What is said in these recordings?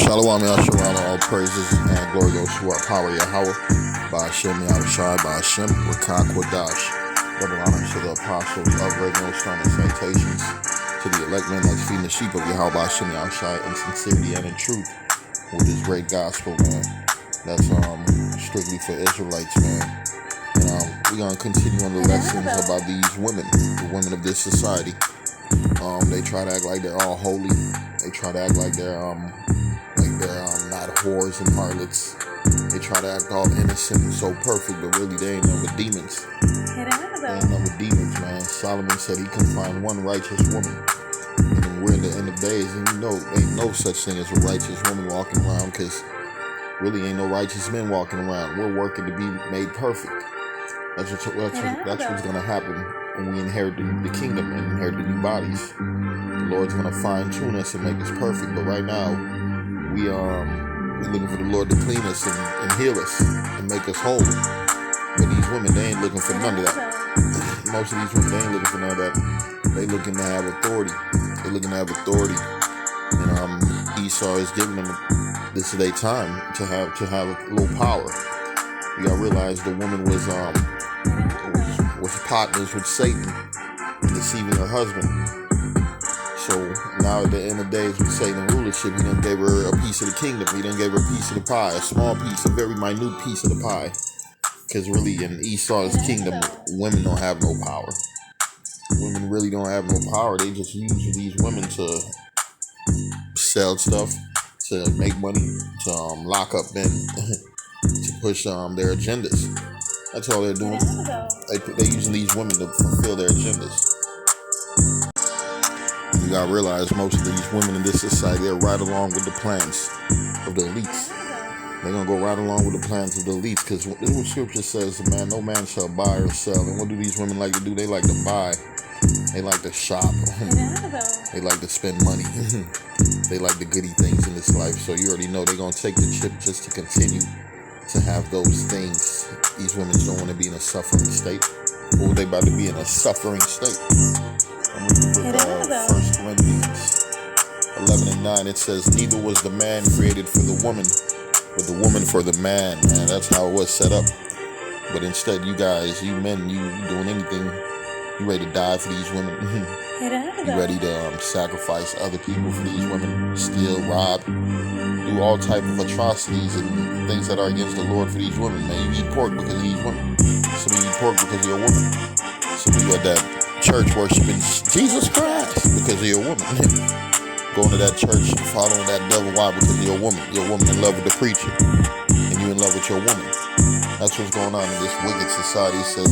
Shalom, Yahshua, all praises and glory goes to our power, Yahweh, by Hashem, Yahushai, by Hashem, Rakah Kwadash. Double honor to the apostles of regular stone and citations, to the elect men that's feeding the sheep of Yahweh, by Hashem, Yahushai, in sincerity and in truth, with this great gospel, man. That's strictly for Israelites, man. And we're going to continue on the lessons about these women, the women of this society. They try to act like they're all holy. They try to act like they're not whores and harlots. They try to act all innocent and so perfect, but really they ain't nothing but demons. They ain't nothing but demons, man. Solomon said he can find one righteous woman. And we're in the end of days, and you know, ain't no such thing as a righteous woman walking around, because really ain't no righteous men walking around. We're working to be made perfect. That's what's going to happen when we inherit the kingdom and inherit the new bodies. The Lord's going to fine-tune us and make us perfect. But right now, we're looking for the Lord to clean us and heal us and make us whole. But these women, they ain't looking for none of that. Most of these women, they ain't looking for none of that. They looking to have authority. They looking to have authority. And Esau is giving them, this is their time to have a little power. You gotta realize the woman was partners with Satan, deceiving her husband. So now at the end of the days with Satan rulership, he done gave her a piece of the kingdom. He done gave her a piece of the pie, a small piece, a very minute piece of the pie. Because really in Esau's kingdom, women don't have no power. Women really don't have no power. They just use these women to sell stuff, to make money, to lock up men, to push their agendas. That's all they're doing. They're using these women to fulfill their agendas. You gotta realize most of these women in this society, they're right along with the plans of the elites. They're gonna go right along with the plans of the elites, because this is what Scripture says, man, no man shall buy or sell. And what do these women like to do? They like to buy. They like to shop. They like to spend money. They like the goody things in this life. So you already know they're gonna take the chip just to continue to have those things. These women don't want to be in a suffering state. Or they about to be in a suffering state. I'm reading the book of 1 Corinthians 11 and 9. It says, neither was the man created for the woman, but the woman for the man. Man, that's how it was set up. But instead, you guys, you men, you doing anything. You ready to die for these women. You ready to sacrifice other people for these women. Steal, rob, do all type of atrocities and things that are against the Lord for these women. Man, you eat pork because of these women. Some of you eat pork because you're a woman. Some of you at that church worshiping Jesus Christ because you're a woman. Going to that church and following that devil. Why? Because you're a woman. You're a woman in love with the preacher. And you're in love with your woman. That's what's going on in this wicked society. It says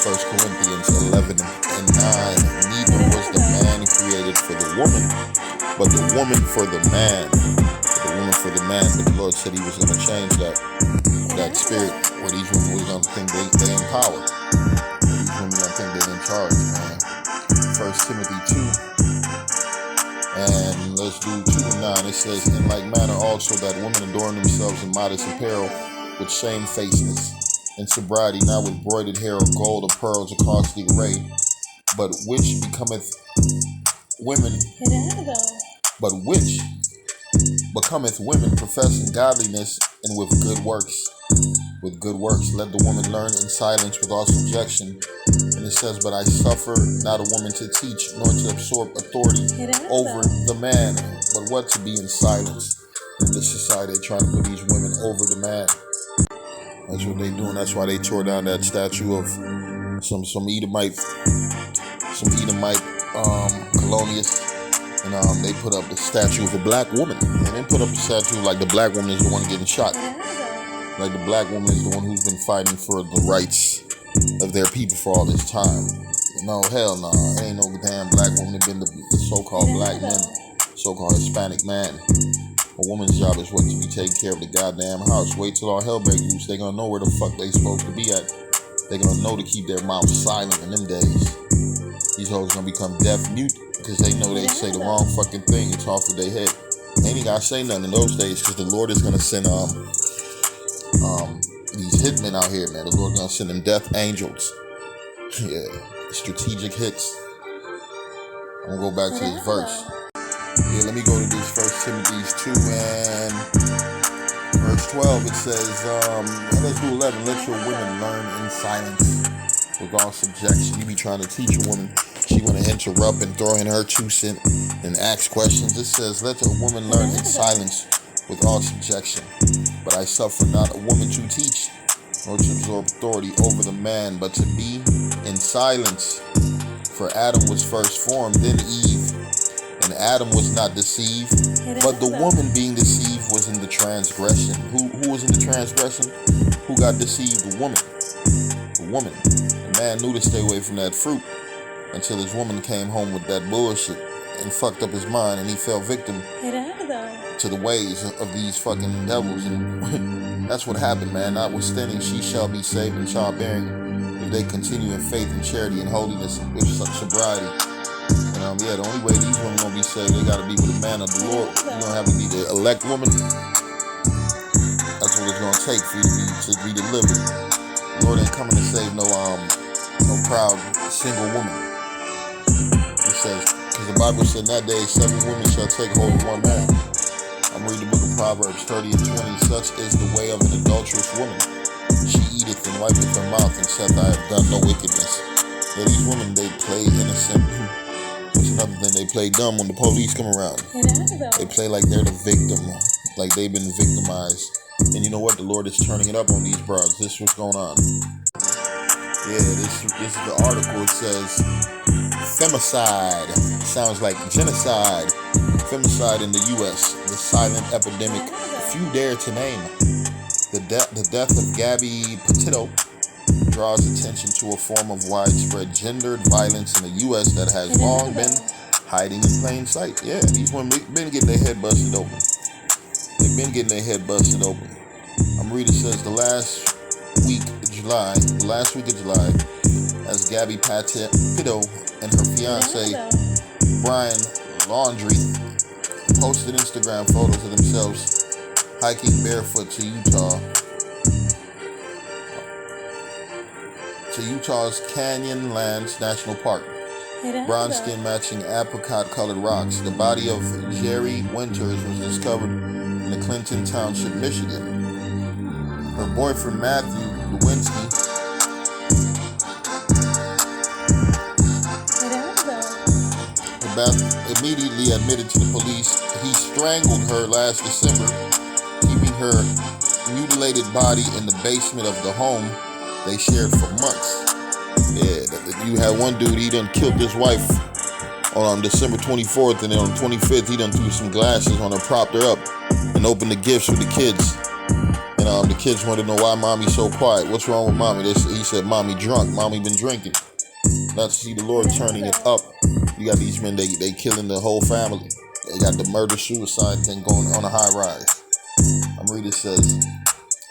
1 Corinthians 11 and 9. Neither was the man created for the woman, but the woman for the man. The woman for the man. But the Lord said he was going to change that spirit where these women was going to think they in power. These women going to think they're in charge, man. 1 Timothy 2. And let's do 2 and 9. It says, in like manner also that women adorn themselves in modest apparel with shamefacedness and sobriety, not with broidered hair or gold or pearls or costly array, but which becometh women, professing godliness and with good works. With good works, let the woman learn in silence with all subjection. And it says, but I suffer not a woman to teach, nor to absorb authority over the man, but what to be in silence. In this society, they try to put these women over the man. That's what they doing. That's why they tore down that statue of some Edomite colonialists, and they put up the statue of a black woman. And they put up a statue like the black woman is the one getting shot. Like the black woman is the one who's been fighting for the rights of their people for all this time. No, hell no. Ain't no damn black woman been the so-called black men, so-called Hispanic man. A woman's job is what to be taking care of the goddamn house. Wait till all hell breaks loose. They gonna know where the fuck they supposed to be at. They gonna know to keep their mouth silent in them days. These hoes gonna become deaf mute because they know they say the wrong fucking thing. It's off of their head. They ain't gotta say nothing in those days because the Lord is gonna send these hitmen out here, man. The Lord gonna send them death angels. Yeah, strategic hits. I'm gonna go back to this verse. Yeah, let me go to this 1 Timothy 2 and 12, it says, let's do 11. Let your women learn in silence with all subjection. You be trying to teach a woman, she want to interrupt and throw in her 2 cents and ask questions. It says, let a woman learn in silence with all subjection. But I suffer not a woman to teach, nor to absorb authority over the man, but to be in silence. For Adam was first formed, then Eve, and Adam was not deceived, but the woman being deceived was in the transgression. Who was in the transgression? Who got deceived? The woman. The woman. The man knew to stay away from that fruit until his woman came home with that bullshit and fucked up his mind, and he fell victim to the ways of these fucking devils. And that's what happened, man. Notwithstanding, she shall be saved in childbearing if they continue in faith and charity and holiness and with sobriety. And the only way these women gonna be saved, they gotta be with the man of the Lord. You don't have to be the elect woman. That's what it's gonna take for you to be delivered. The Lord ain't coming to save no proud single woman. It says, because the Bible said in that day 7 women shall take hold of one man. I'm reading the book of Proverbs 30 and 20. Such is the way of an adulterous woman. She eateth and wipeth her mouth and saith, I have done no wickedness. Yeah, these women, they play innocent. That's another thing, they play dumb when the police come around. They play like they're the victim, like they've been victimized. And you know what? The Lord is turning it up on these broads. This is what's going on. Yeah, this is the article. It says, femicide. Sounds like genocide. Femicide in the U.S., the silent epidemic few dare to name. The death of Gabby Petito draws attention to a form of widespread gendered violence in the U.S. that has long been hiding in plain sight. Yeah, these women been getting their head busted open. They've been getting their head busted open. I'm reading, it says the last week of July, as Gabby Petito and her fiance Brian Laundrie posted Instagram photos of themselves hiking barefoot to Utah's Canyonlands National Park. Brown skin matching apricot colored rocks. The body of Jerry Winters was discovered in the Clinton Township, Michigan. Her boyfriend Matthew Lewinsky immediately admitted to the police he strangled her last December, keeping her mutilated body in the basement of the home they shared for months. Yeah, you had one dude, he done killed his wife on December 24th, and then on the 25th, he done threw some glasses on her, propped her up, and opened the gifts for the kids. And the kids wanted to know why mommy's so quiet. What's wrong with mommy? He said, mommy drunk. Mommy been drinking. Now to see the Lord turning it up. You got these men, they killing the whole family. They got the murder-suicide thing going on a high rise. I'm reading, it says,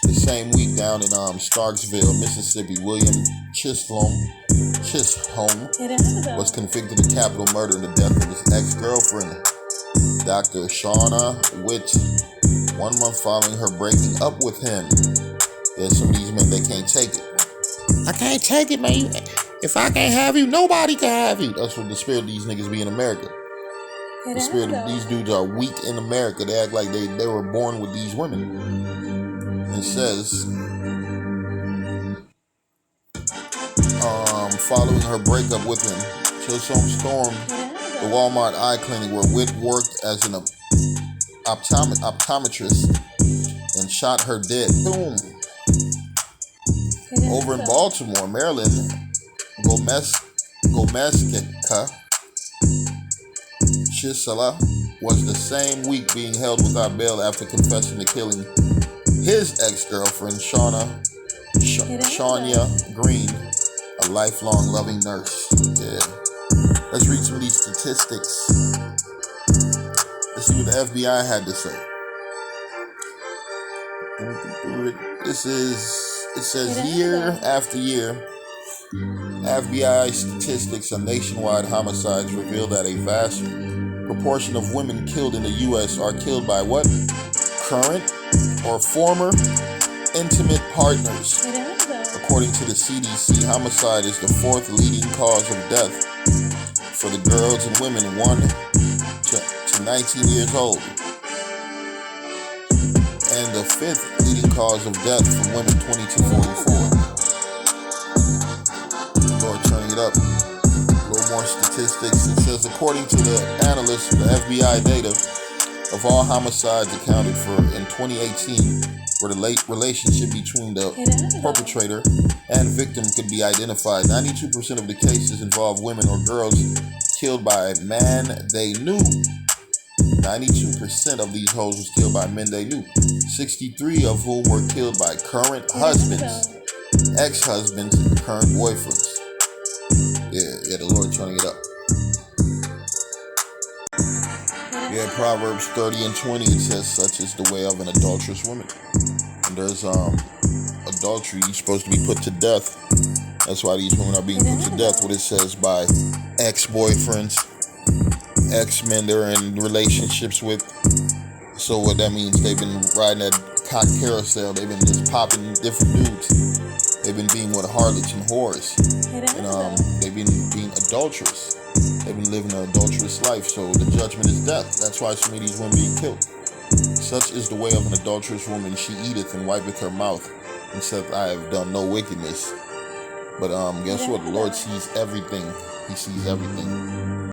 the same week down in Starksville, Mississippi, William Chisholm was convicted of capital murder in the death of his ex-girlfriend, Dr. Shauna Witt, 1 month following her breaking up with him. There's some of these men, they can't take it. I can't take it, man. If I can't have you, nobody can have you. That's what the spirit of these niggas be in America. The spirit of these dudes are weak in America. They act like they were born with these women. It says, following her breakup with him, Chisholm stormed the Walmart eye clinic where Witt worked as an optometrist and shot her dead. Boom. Over in Baltimore, Maryland, Gomezka Chisala was the same week being held without bail after confessing to killing his ex-girlfriend, Shania Green, a lifelong loving nurse. Yeah. Let's read some of these statistics. Let's see what the FBI had to say. It says year after year, FBI statistics on nationwide homicides reveal that a vast proportion of women killed in the U.S. are killed by what? Current or former intimate partners. According to the CDC, homicide is the 4th leading cause of death for the girls and women 1 to 19 years old. and the fifth leading cause of death from women 20 to 44. Lord, turning it up. A little more statistics. It says, according to the analysts, the FBI data, of all homicides accounted for in 2018, where the relationship between the perpetrator and victim could be identified, 92% of the cases involve women or girls killed by a man they knew. 92% of these hoes was killed by men they knew. 63 of whom were killed by current husbands, ex-husbands, and current boyfriends. Yeah, the Lord turning it up. Yeah, Proverbs 30 and 20, it says, such is the way of an adulterous woman. And there's adultery, you're supposed to be put to death. That's why these women are being put to death. What it says, by ex-boyfriends, ex-men they're in relationships with. So what that means, they've been riding that cock carousel. They've been just popping different dudes. They've been being with harlots and whores. And they've been being adulterous. They've been living an adulterous life. So the judgment is death. That's why so many of these women being killed. Such is the way of an adulterous woman. She eateth and wipeth her mouth, and saith, I have done no wickedness. But guess what? The Lord sees everything. He sees everything.